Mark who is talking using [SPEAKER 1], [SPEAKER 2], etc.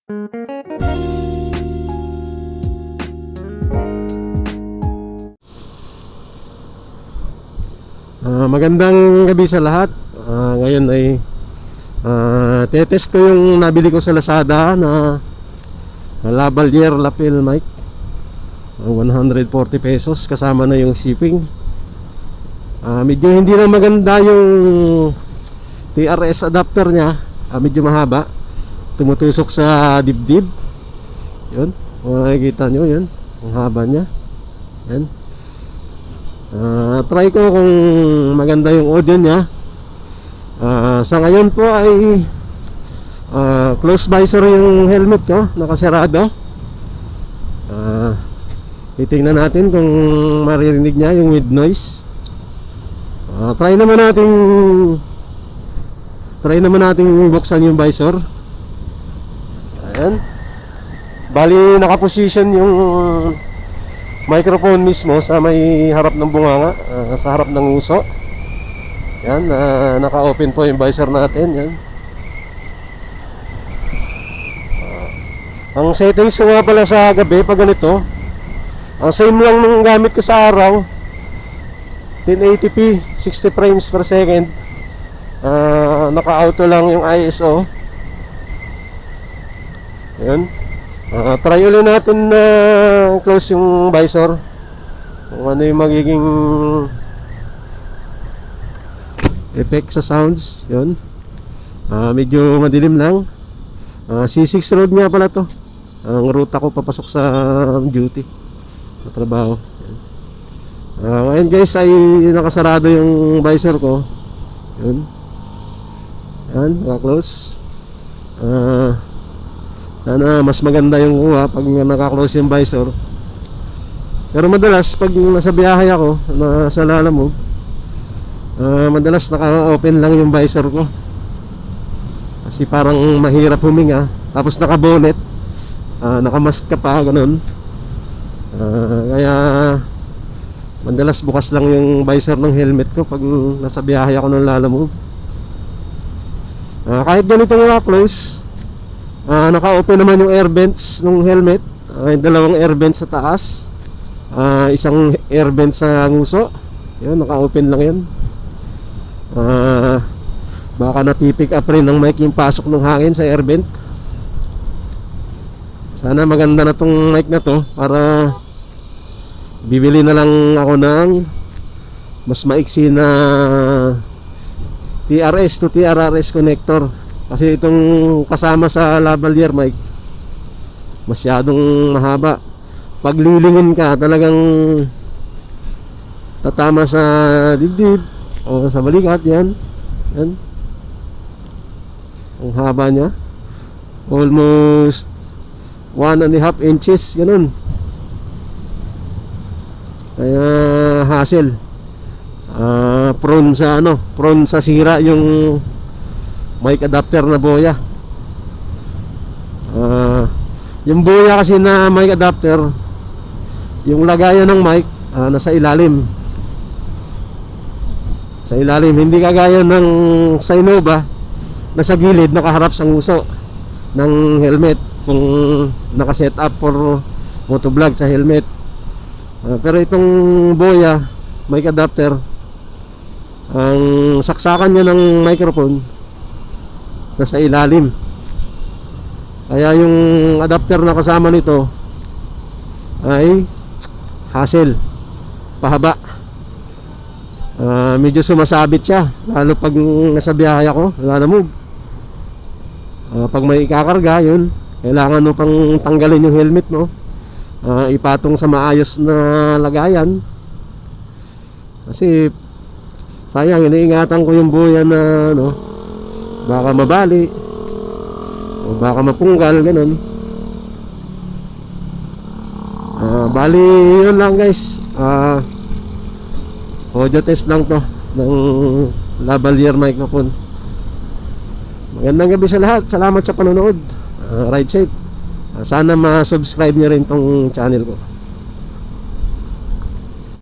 [SPEAKER 1] Magandang gabi sa lahat. Ngayon ay tetest ko yung nabili ko sa Lazada na lavalier lapel mic, 140 pesos kasama na yung shipping. Medyo hindi na maganda yung TRS adapter nya, medyo mahaba, tumutusok sa dibdib. Yun, makikita nyo yun, ang haba nya. Yan. Try ko kung maganda yung audio nya. Sa ngayon po ay close visor yung helmet ko, nakasarado. Titingnan natin kung maririnig niya yung with noise. Try naman nating buksan yung visor. Ayan. Bali nakaposition yung microphone mismo sa may harap ng bunganga, sa harap ng uso. Yan, naka-open po yung visor natin. Yan. Ang settings ko nga pala sa gabi pag ganito, ang same lang nung gamit ko sa araw, 1080p 60 frames per second. Naka-auto lang yung ISO. Yan. Try ulit natin na close yung visor, kung ano yung magiging effect sa sounds. Yun. Medyo madilim lang. C6 road nga pala to. Ang ruta ko papasok sa duty, sa trabaho. Ngayon guys ay nakasarado yung visor ko. Yun. Yan, naka-close. Sana mas maganda yung kuha pag naka-close yung visor. Pero madalas pag nasa biyahe ako, nasa lalamove, madalas naka-open lang yung visor ko. Kasi parang mahirap huminga. Tapos naka-bonnet, naka-mask ka pa, ganun. Kaya madalas bukas lang yung visor ng helmet ko pag nasa biyahe ako ng lalamove. Kahit ganito nga close, naka-open naman yung air vents ng helmet. Dalawang air vents sa taas, isang air vent sa nguso. Yun, naka-open lang yun. Baka napipick up rin ng mic yung pasok ng hangin sa air vent. Sana maganda na tong mic na to, para bibili na lang ako ng mas maiksi na TRS to TRRS connector. Kasi itong kasama sa lavalier mic masyadong mahaba. Pag lilingin ka, talagang tatama sa dibdib o sa balikat. Yan. Yan. Ang haba nya, almost 1.5 inches, ganun. Kaya hassle. Prone sa sira yung mic adapter na boya. Yung boya kasi na mic adapter, yung lagayan ng mic nasa ilalim. Sa ilalim, hindi kagaya ng Sinova nasa gilid, nakaharap sa nguso ng helmet kung naka-set up for motovlog sa helmet. Pero itong boya mic adapter, ang saksakan niya ng microphone nasa ilalim. Kaya yung adapter na kasama nito ay hassle, pahaba. Medyo sumasabit siya, lalo pag nasa biyahe ako, lalamove. Pag may ikakarga, yun, kailangan mo pang tanggalin yung helmet mo, ipatong sa maayos na lagayan. Kasi sayang, iniingatan ko yung buya na baka mabali o baka mapunggal, ganun. Bali yun lang guys. Audio test lang to ng lavalier microphone. Magandang gabi sa lahat. Salamat sa panonood. Ride safe. Sana ma-subscribe nyo rin tong channel ko.